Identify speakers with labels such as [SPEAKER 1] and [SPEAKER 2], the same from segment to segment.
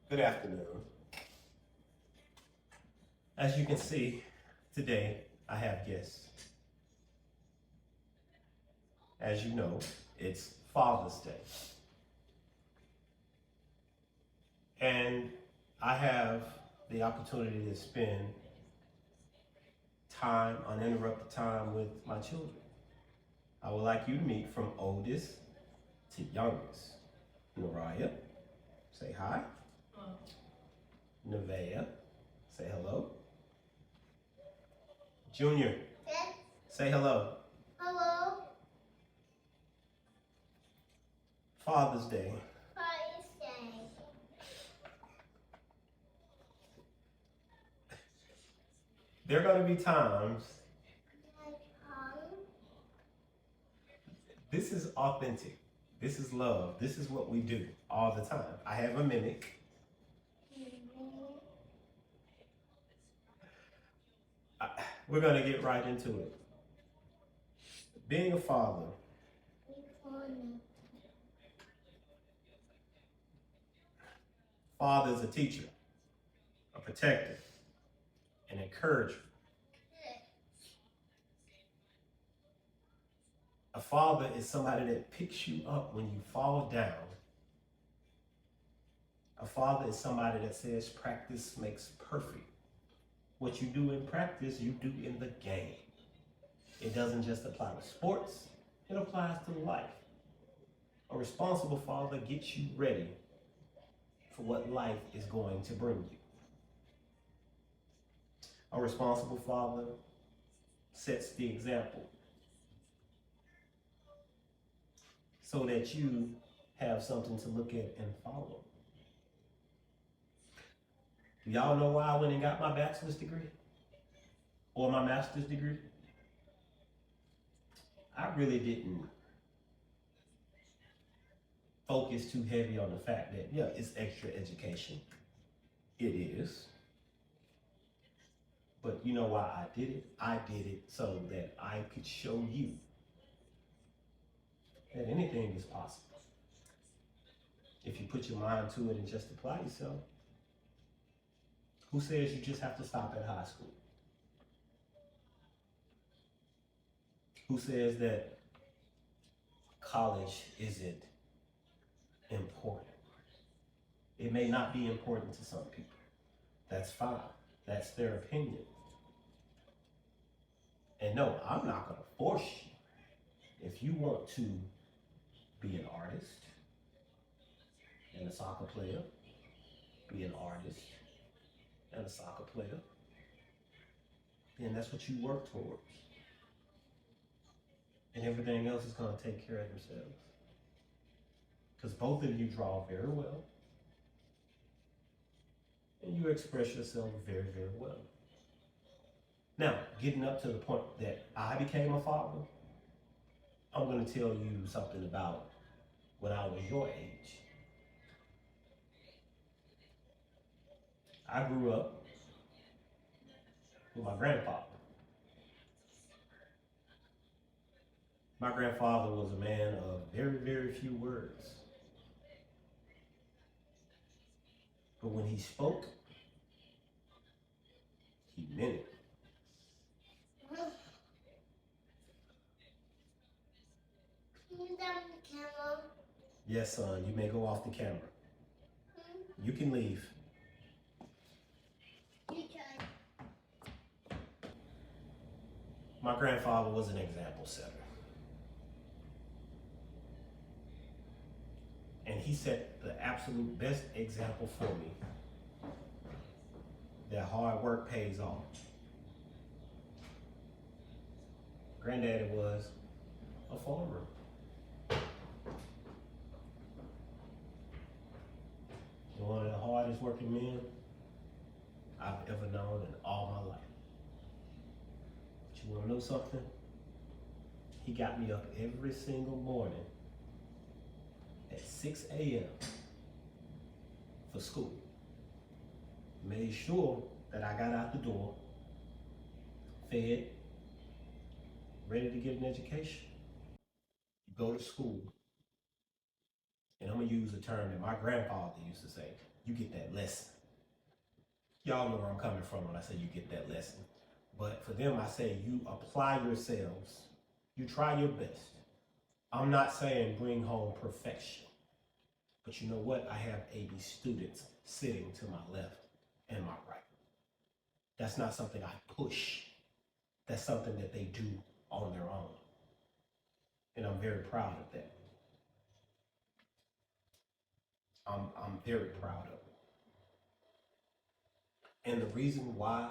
[SPEAKER 1] Good afternoon. As you can see, today I have guests. As you know, it's Father's Day. And I have the opportunity to spend time, uninterrupted time with my children. I would like you to meet from oldest to youngest. Naraya, say hi. Hello. Nevaeh, say hello. Junior,
[SPEAKER 2] Yes.
[SPEAKER 1] say hello.
[SPEAKER 2] Hello.
[SPEAKER 1] Father's Day.
[SPEAKER 2] Father's Day.
[SPEAKER 1] There are going to be times, this is authentic. This is love. This is what we do all the time. I have a mimic. We're going to get right into it. Being a father, father is a teacher, a protector, an encourager. A father is somebody that picks you up when you fall down. A father is somebody that says practice makes perfect. What you do in practice, you do in the game. It doesn't just apply to sports, it applies to life. A responsible father gets you ready for what life is going to bring you. A responsible father sets the example so that you have something to look at and follow. Do y'all know why I went and got my bachelor's degree or my master's degree? I really didn't focus too heavy on the fact that, yeah, it's extra education. It is. But you know why I did it? I did it so that I could show you that anything is possible. If you put your mind to it and just apply yourself. Who says you just have to stop at high school? Who says that college isn't important? It may not be important to some people. That's fine. That's their opinion. And no, I'm not going to force you. If you want to be an artist and a soccer player, be an artist and a soccer player, then that's what you work towards. And everything else is going to take care of themselves. Because both of you draw very well. And you express yourself very, very well. Now, getting up to the point that I became a father, I'm going to tell you something about when I was your age. I grew up with my grandfather. My grandfather was a man of very, very few words. But when he spoke, he meant it.
[SPEAKER 2] Can you down the camera?
[SPEAKER 1] Yes, son, you may go off the camera. You can leave.
[SPEAKER 2] You try.
[SPEAKER 1] My grandfather was an example setter. And he set the absolute best example for me that hard work pays off. Granddaddy was a farmer. One of the hardest working men I've ever known in all my life. But you want to know something? He got me up every single morning at 6 a.m. for school. Made sure that I got out the door, fed, ready to get an education. You go to school, and I'm gonna use a term that my grandfather used to say, you get that lesson. Y'all know where I'm coming from when I say you get that lesson. But for them, I say you apply yourselves. You try your best. I'm not saying bring home perfection. But you know what? I have AB students sitting to my left and my right. That's not something I push. That's something that they do on their own. And I'm very proud of that. I'm very proud of it. And the reason why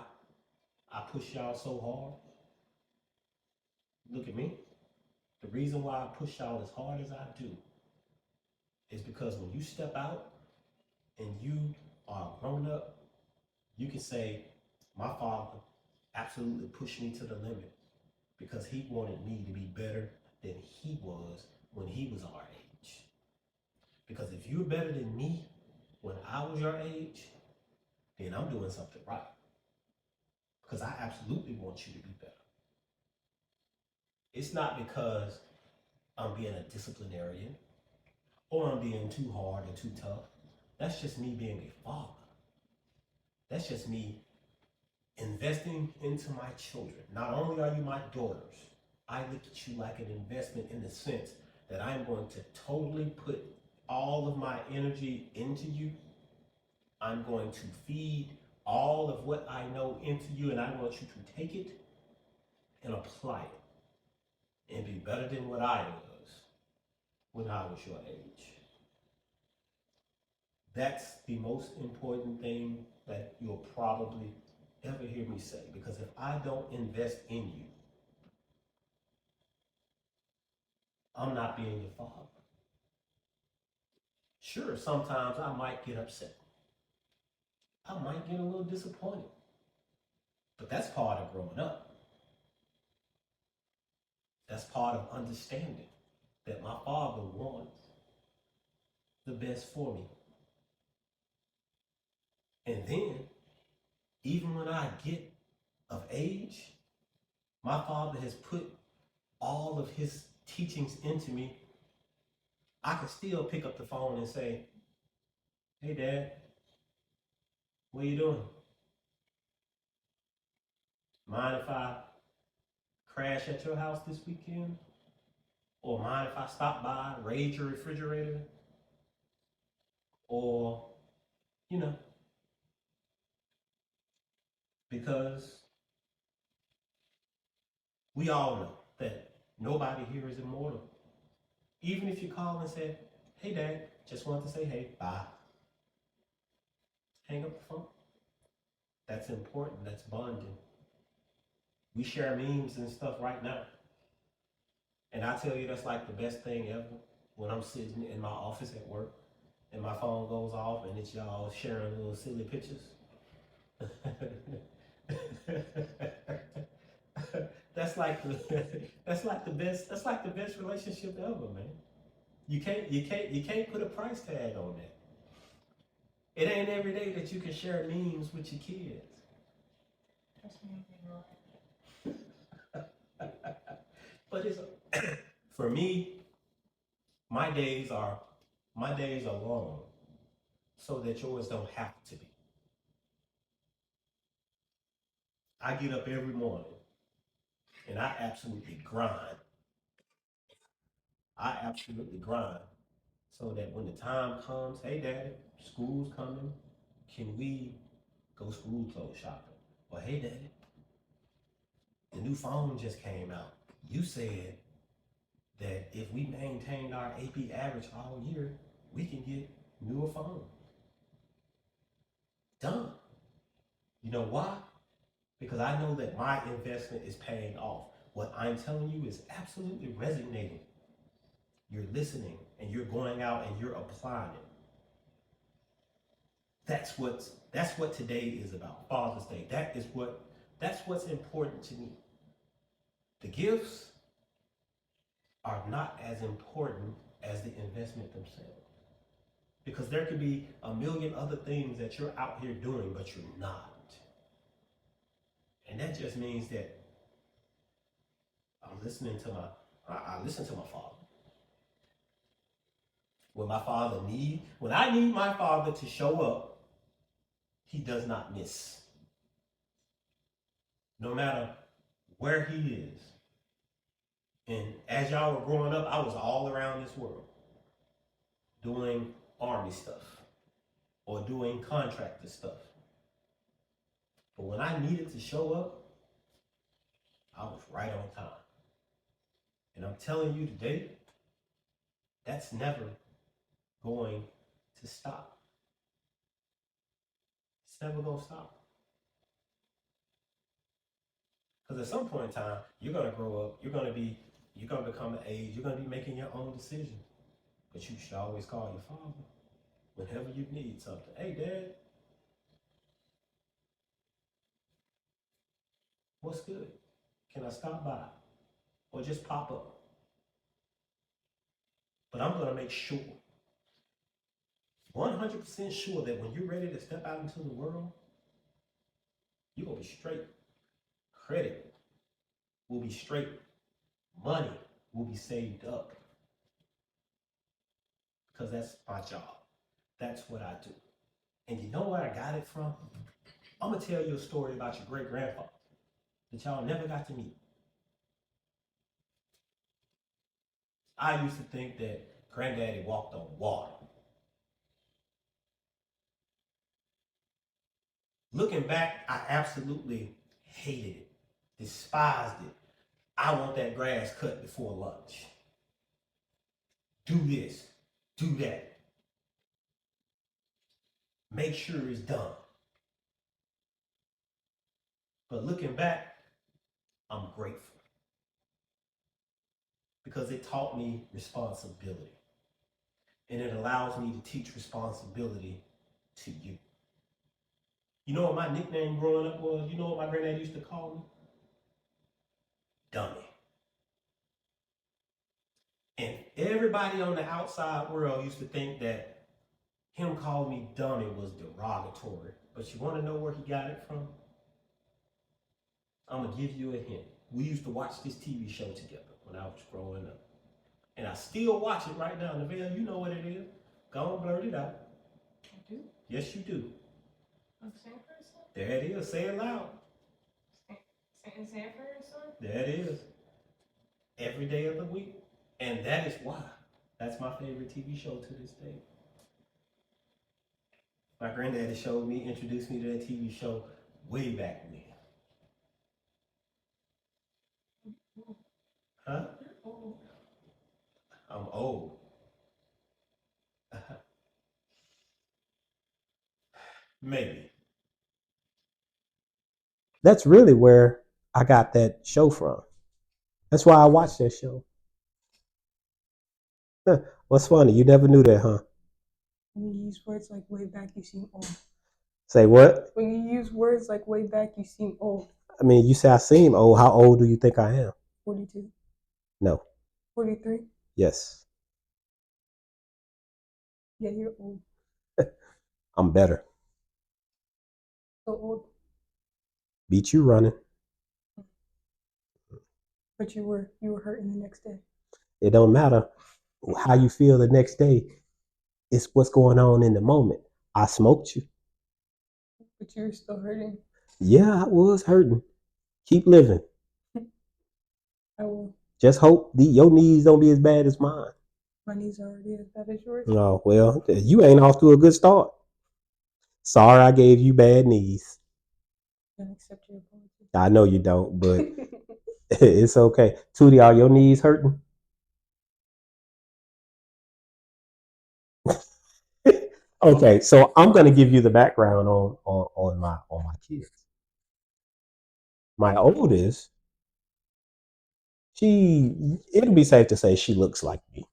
[SPEAKER 1] I push y'all so hard, look at me. The reason why I push y'all as hard as I do is because when you step out and you are grown up, you can say, my father absolutely pushed me to the limit because he wanted me to be better than he was when he was our age. Because if you're better than me when I was your age, then I'm doing something right. Because I absolutely want you to be better. It's not because I'm being a disciplinarian or I'm being too hard or too tough. That's just me being a father. That's just me investing into my children. Not only are you my daughters, I look at you like an investment in the sense that I'm going to totally put all of my energy into you. I'm going to feed all of what I know into you, and I want you to take it and apply it and be better than what I was when I was your age. That's the most important thing that you'll probably ever hear me say, because if I don't invest in you, I'm not being your father. Sure, sometimes I might get upset. I might get a little disappointed. But that's part of growing up. That's part of understanding that my father wants the best for me. And then, even when I get of age, my father has put all of his teachings into me. I can still pick up the phone and say, hey, Dad, what are you doing? Mind if I crash at your house this weekend? Or mind if I stop by, raid your refrigerator? Or, because we all know that nobody here is immortal. Even if you call and say, hey, Dad, just wanted to say, hey, bye. Hang up the phone. That's important. That's bonding. We share memes and stuff right now. And I tell you, that's like the best thing ever when I'm sitting in my office at work and my phone goes off and it's y'all sharing little silly pictures. That's like the best relationship ever, man. You can't put a price tag on that. It ain't every day that you can share memes with your kids. But it's for me, my days are long so that yours don't have to be. I get up every morning and I absolutely grind. So that when the time comes, hey, Daddy, school's coming. Can we go school clothes shopping? Or hey, Daddy, the new phone just came out. You said that if we maintained our AP average all year, we can get newer phones. Done. You know why? Because I know that my investment is paying off. What I'm telling you is absolutely resonating. You're listening and you're going out and you're applying it. That's what today is about, Father's Day. That's what's important to me. The gifts are not as important as the investment themselves. Because there could be a million other things that you're out here doing, but you're not. And that just means that I listen to my father. When I need my father to show up, he does not miss. No matter where he is. And as y'all were growing up, I was all around this world doing army stuff or doing contractor stuff. But when I needed to show up, I was right on time. And I'm telling you today, that's never going to stop. It's never going to stop. Because at some point in time, you're going to grow up, you're going to become an age, you're going to be making your own decision. But you should always call your father whenever you need something. Hey, Dad, what's good? Can I stop by? Or just pop up? But I'm going to make sure, 100% sure that when you're ready to step out into the world, you're going to be straight. Credit will be straight. Money will be saved up. Because that's my job. That's what I do. And you know where I got it from? I'm going to tell you a story about your great grandfather that y'all never got to meet. I used to think that Granddaddy walked on water. Looking back, I absolutely hated it, despised it. I want that grass cut before lunch. Do this, do that. Make sure it's done. But looking back, I'm grateful because it taught me responsibility. And it allows me to teach responsibility to you. You know what my nickname growing up was? You know what my granddad used to call me? Dummy. And everybody on the outside world used to think that him calling me dummy was derogatory. But you want to know where he got it from? I'm going to give you a hint. We used to watch this TV show together when I was growing up. And I still watch it right now. Neville, you know what it is. Go and blurt it out.
[SPEAKER 3] I do.
[SPEAKER 1] Yes, you do.
[SPEAKER 3] Sanford son?
[SPEAKER 1] There it is. Say it loud.
[SPEAKER 3] Sanford son?
[SPEAKER 1] There it is. Every day of the week. And that is why. That's my favorite TV show to this day. My granddaddy introduced me to that TV show way back when. Huh?
[SPEAKER 3] Oh.
[SPEAKER 1] I'm old. Maybe. That's really where I got that show from. That's why I watched that show. What's funny? You never knew that, huh?
[SPEAKER 3] When you use words like way back, you seem old.
[SPEAKER 1] Say what?
[SPEAKER 3] When you use words like way back, you seem old.
[SPEAKER 1] I mean, you say I seem old. How old do you think I am?
[SPEAKER 3] 42.
[SPEAKER 1] No.
[SPEAKER 3] 43?
[SPEAKER 1] Yes.
[SPEAKER 3] Yeah, you're old.
[SPEAKER 1] I'm better.
[SPEAKER 3] So old.
[SPEAKER 1] Beat you running.
[SPEAKER 3] But you were hurting the next day.
[SPEAKER 1] It don't matter how you feel the next day. It's what's going on in the moment. I smoked you.
[SPEAKER 3] But you were still hurting.
[SPEAKER 1] Yeah, I was hurting. Keep living.
[SPEAKER 3] I will.
[SPEAKER 1] Just hope your knees don't be as bad as mine.
[SPEAKER 3] My knees are already as bad as yours.
[SPEAKER 1] Oh, well, you ain't off to a good start. Sorry I gave you bad knees.
[SPEAKER 3] I don't accept your apology.
[SPEAKER 1] I know you don't, but it's okay. Tootie, are your knees hurting? Okay, so I'm gonna give you the background on my kids. My oldest, it'll be safe to say she looks like me.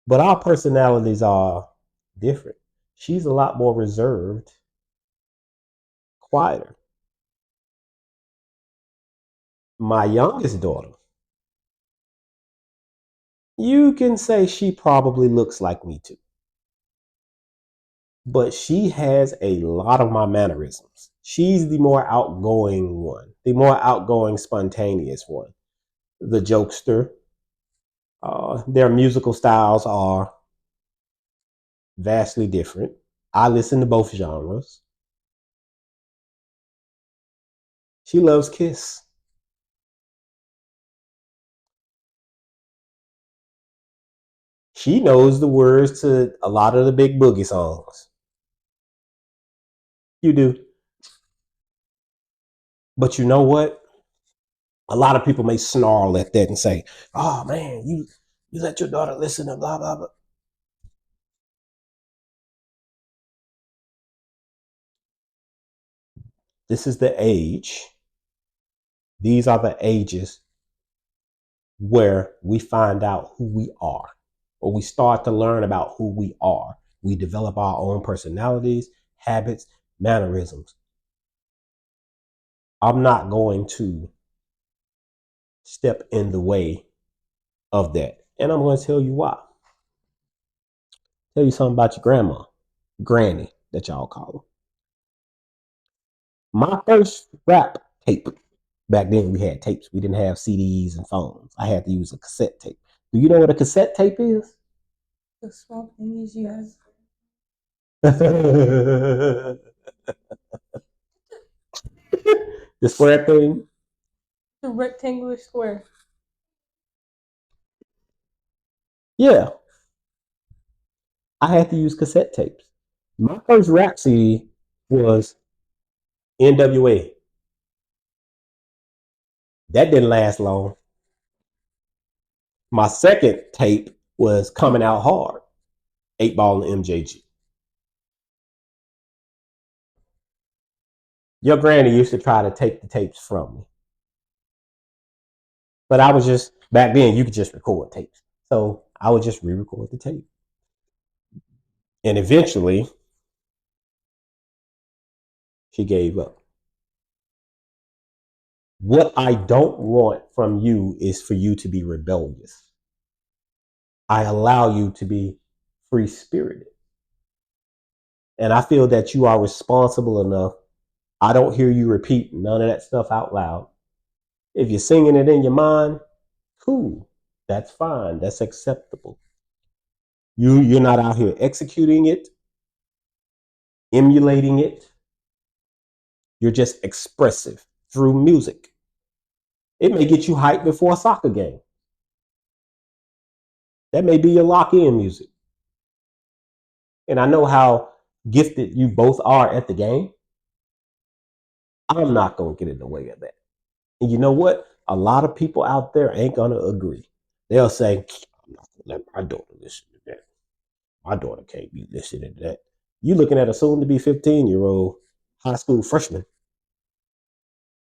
[SPEAKER 1] But our personalities are different. She's a lot more reserved, quieter. My youngest daughter, you can say she probably looks like me too. But she has a lot of my mannerisms. She's the more outgoing one, the more outgoing, spontaneous one, the jokester, Their musical styles are vastly different. I listen to both genres. She loves Kiss. She knows the words to a lot of the Big Boogie songs. You do. But you know what? A lot of people may snarl at that and say, "Oh man, you let your daughter listen to blah blah blah." This is the age. These are the ages where we find out who we are, or we start to learn about who we are. We develop our own personalities, habits, mannerisms. I'm not going to step in the way of that. And I'm going to tell you why. Tell you something about your grandma, granny, that y'all call her. My first rap tape, back then we had tapes. We didn't have CDs and phones. I had to use a cassette tape. Do you know what a cassette tape is?
[SPEAKER 3] The small thingies you have.
[SPEAKER 1] The square thing?
[SPEAKER 3] The rectangular square.
[SPEAKER 1] Yeah. I had to use cassette tapes. My first rap CD was NWA. That didn't last long. My second tape was Coming Out Hard, 8 Ball and MJG. Your granny used to try to take the tapes from me. But I was just, back then, you could just record tapes. So I would just re record the tape. And eventually, she gave up. What I don't want from you is for you to be rebellious. I allow you to be free spirited. And I feel that you are responsible enough. I don't hear you repeat none of that stuff out loud. If you're singing it in your mind, cool. That's fine. That's acceptable. You're not out here executing it, emulating it. You're just expressive through music. It may get you hyped before a soccer game. That may be your lock-in music. And I know how gifted you both are at the game. I'm not going to get in the way of that. And you know what? A lot of people out there ain't going to agree. They'll say, I'm not going to let my daughter listen to that. My daughter can't be listening to that. You looking at a soon to be 15-year-old high school freshman.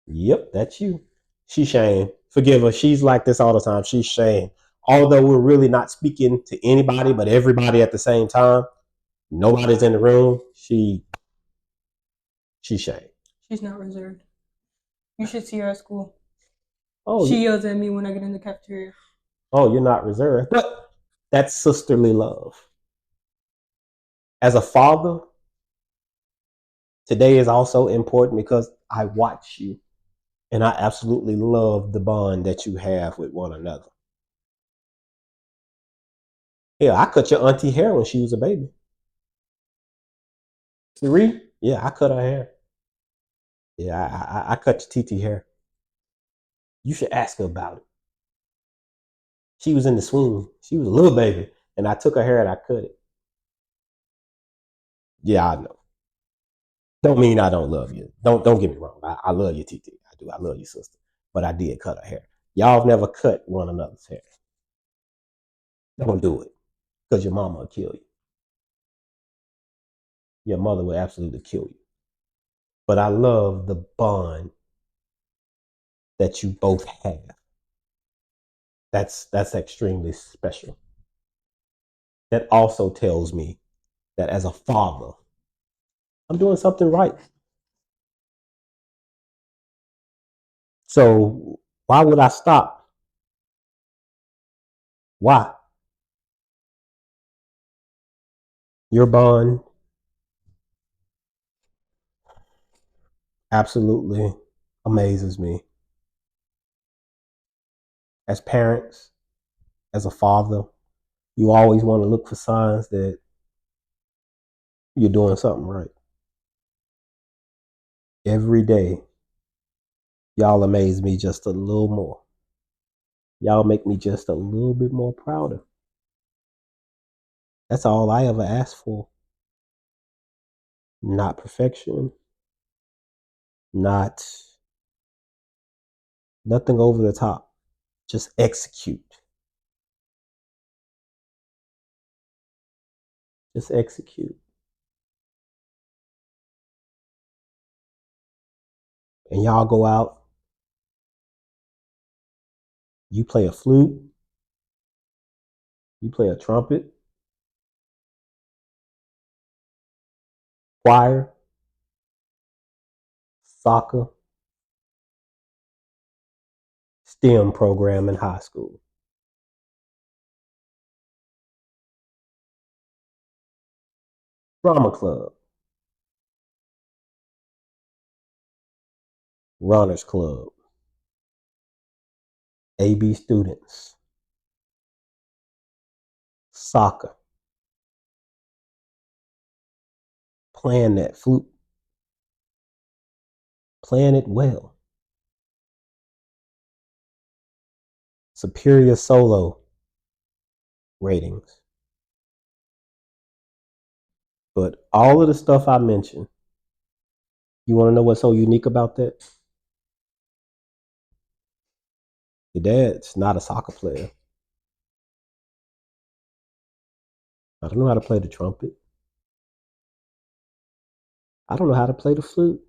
[SPEAKER 1] Yep, that's you. She's Shane. Forgive her. She's like this all the time. She's Shane. Although we're really not speaking to anybody but everybody at the same time, nobody's in the room. She's Shane.
[SPEAKER 3] She's not reserved. You should see her at school.
[SPEAKER 1] Oh,
[SPEAKER 3] she yells at me when I get in the cafeteria.
[SPEAKER 1] Oh, you're not reserved. But that's sisterly love. As a father, today is also important because I watch you. And I absolutely love the bond that you have with one another. Yeah, I cut your auntie hair when she was a baby. 3? Yeah, I cut her hair. Yeah, I cut your TT hair. You should ask her about it. She was in the swing. She was a little baby. And I took her hair and I cut it. Yeah, I know. Don't mean I don't love you. Don't get me wrong. I love you, TT. I do. I love your sister. But I did cut her hair. Y'all have never cut one another's hair. Don't do it. Because your mama will kill you. Your mother will absolutely kill you. But I love the bond that you both have. That's extremely special. That also tells me that as a father, I'm doing something right. So why would I stop? Why? Your bond absolutely amazes me. As parents, as a father, you always want to look for signs that you're doing something right. Every day, y'all amaze me just a little more. Y'all make me just a little bit more prouder. That's all I ever asked for. Not perfection, not nothing over the top. Just execute. Just execute. And y'all go out, you play a flute, you play a trumpet, choir, soccer, STEM program in high school. Drama club, runners club, AB students, soccer, playing that flute, playing it well. Superior solo ratings. But all of the stuff I mentioned, you want to know what's so unique about that? Your dad's not a soccer player. I don't know how to play the trumpet. I don't know how to play the flute.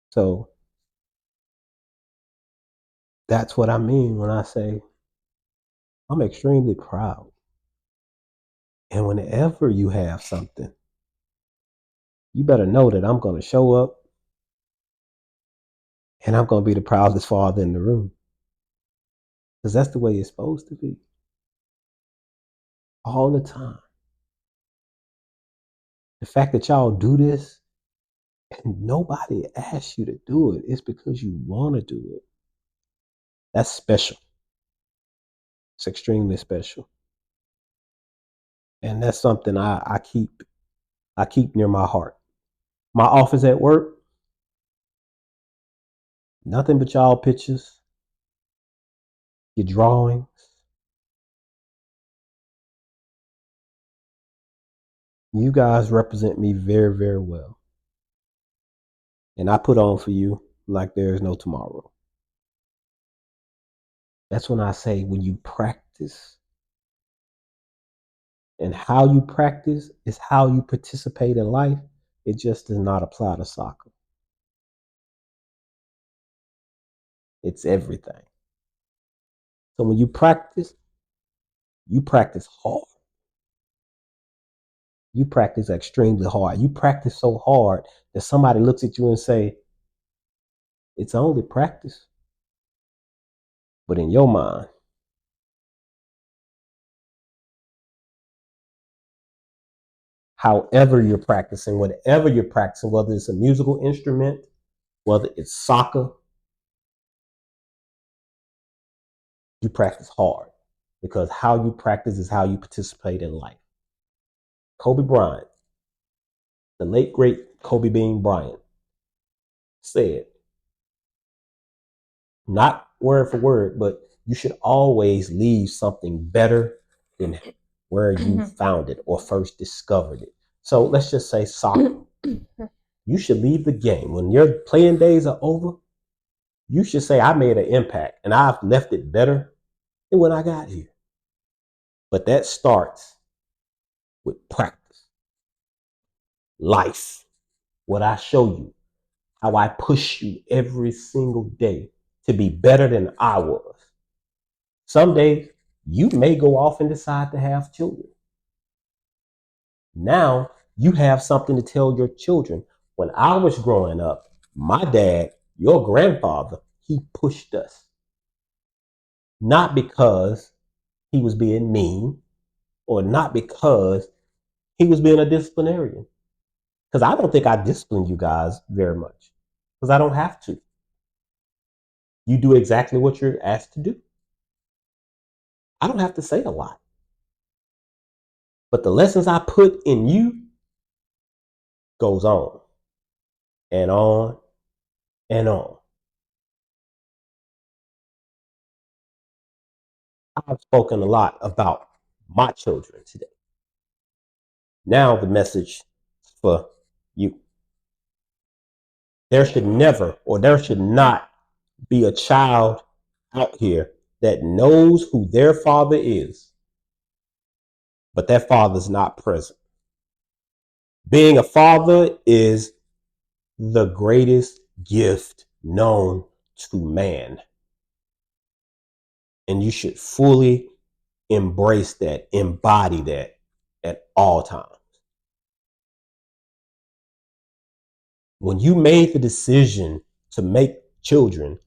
[SPEAKER 1] So that's what I mean when I say I'm extremely proud. And whenever you have something, you better know that I'm going to show up and I'm going to be the proudest father in the room. Because that's the way it's supposed to be. All the time. The fact that y'all do this and nobody asks you to do it, it's because you want to do it. That's special. It's extremely special. And that's something I keep near my heart. My office at work, nothing but y'all pictures, your drawings. You guys represent me very, very well. And I put on for you like there is no tomorrow. That's when I say when you practice, and how you practice is how you participate in life. It just does not apply to soccer. It's everything. So when you practice hard. You practice extremely hard. You practice so hard that somebody looks at you and say, it's only practice. But in your mind, however you're practicing, whatever you're practicing, whether it's a musical instrument, whether it's soccer, you practice hard because how you practice is how you participate in life. Kobe Bryant, the late great Kobe Bean Bryant, said, not word for word, but you should always leave something better than where you found it or first discovered it. So let's just say soccer. You should leave the game. When your playing days are over, you should say, I made an impact and I've left it better than when I got here. But that starts with practice. Life. What I show you. How I push you every single day to be better than I was. Some days you may go off and decide to have children. Now you have something to tell your children. When I was growing up, my dad, your grandfather, he pushed us. Not because he was being mean or not because he was being a disciplinarian. Because I don't think I discipline you guys very much because I don't have to.
[SPEAKER 4] You do exactly what you're asked to do. I don't have to say a lot. But the lessons I put in you goes on and on and on. I've spoken a lot about my children today. Now the message for you. There should never or there should not be a child out here that knows who their father is, but that father's not present. Being a father is the greatest gift known to man. And you should fully embrace that, embody that at all times. When you made the decision to make children,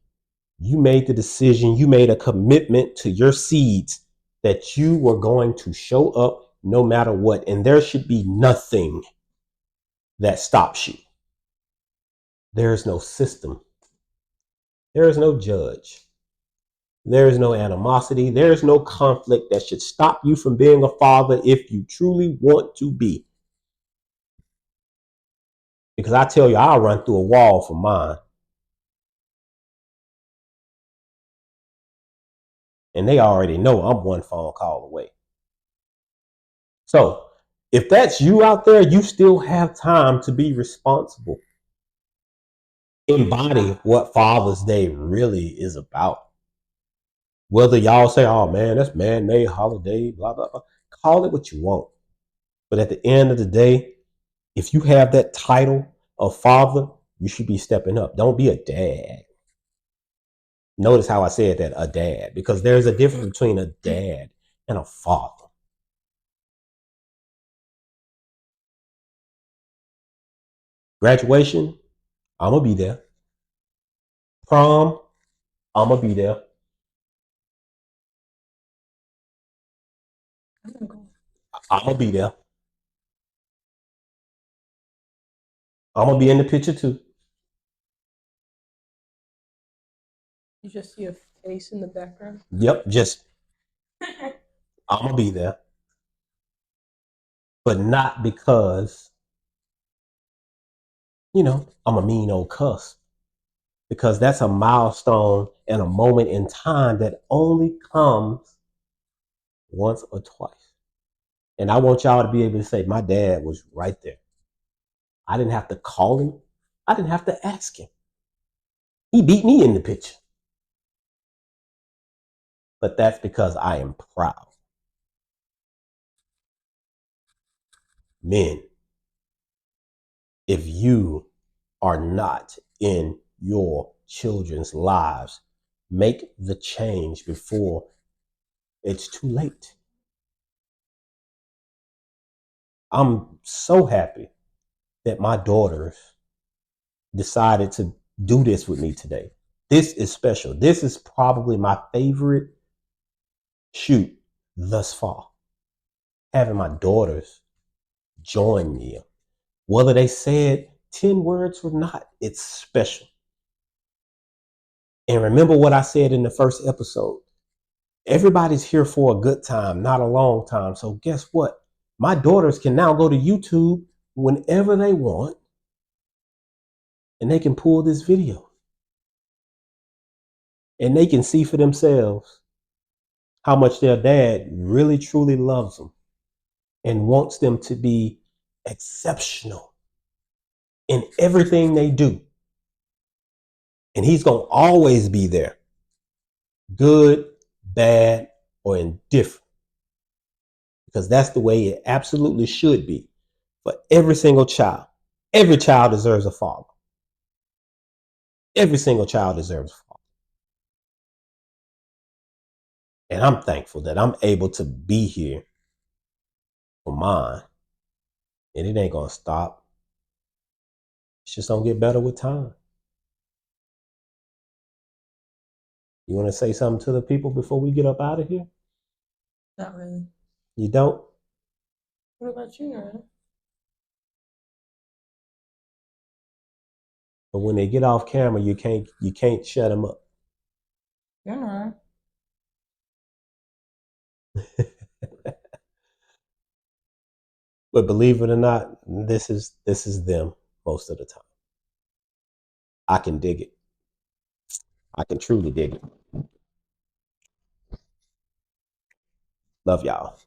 [SPEAKER 4] you made the decision, you made a commitment to your seeds that you were going to show up no matter what. And there should be nothing that stops you. There is no system. There is no judge. There is no animosity. There is no conflict that should stop you from being a father if you truly want to be. Because I tell you, I'll run through a wall for mine. And they already know I'm one phone call away. So if that's you out there, you still have time to be responsible. Embody what Father's Day really is about. Whether y'all say, oh man, that's man-made holiday, blah, blah, blah. Call it what you want. But at the end of the day, if you have that title of father, you should be stepping up. Don't be a dad. Notice how I said that, a dad, because there's a difference between a dad and a father. Graduation, I'm going to be there. Prom, I'm going to be there. I'm going to be there. I'm going to be in the picture too.
[SPEAKER 3] You just see a face in the background.
[SPEAKER 4] Yep, just, I'm going to be there. But not because, I'm a mean old cuss. Because that's a milestone and a moment in time that only comes once or twice. And I want y'all to be able to say, my dad was right there. I didn't have to call him. I didn't have to ask him. He beat me in the picture. But that's because I am proud. Men, if you are not in your children's lives, make the change before it's too late. I'm so happy that my daughters decided to do this with me today. This is special. This is probably my favorite shoot thus far. Having my daughters join me. Whether they said 10 words or not, it's special. And remember what I said in the first episode. Everybody's here for a good time, not a long time. So guess what? My daughters can now go to YouTube whenever they want, and they can pull this video. And they can see for themselves how much their dad really, truly loves them and wants them to be exceptional in everything they do. And he's going to always be there, good, bad, or indifferent. Because that's the way it absolutely should be for every single child. Every child deserves a father. Every single child deserves a father. And I'm thankful that I'm able to be here for mine. And it ain't going to stop. It's just going to get better with time. You want to say something to the people before we get up out of here?
[SPEAKER 3] Not really.
[SPEAKER 4] You don't?
[SPEAKER 3] What about you, Nara?
[SPEAKER 4] But when they get off camera, you can't shut them up.
[SPEAKER 3] You know.
[SPEAKER 4] But believe it or not, this is them most of the time. I can dig it. I can truly dig it. Love y'all.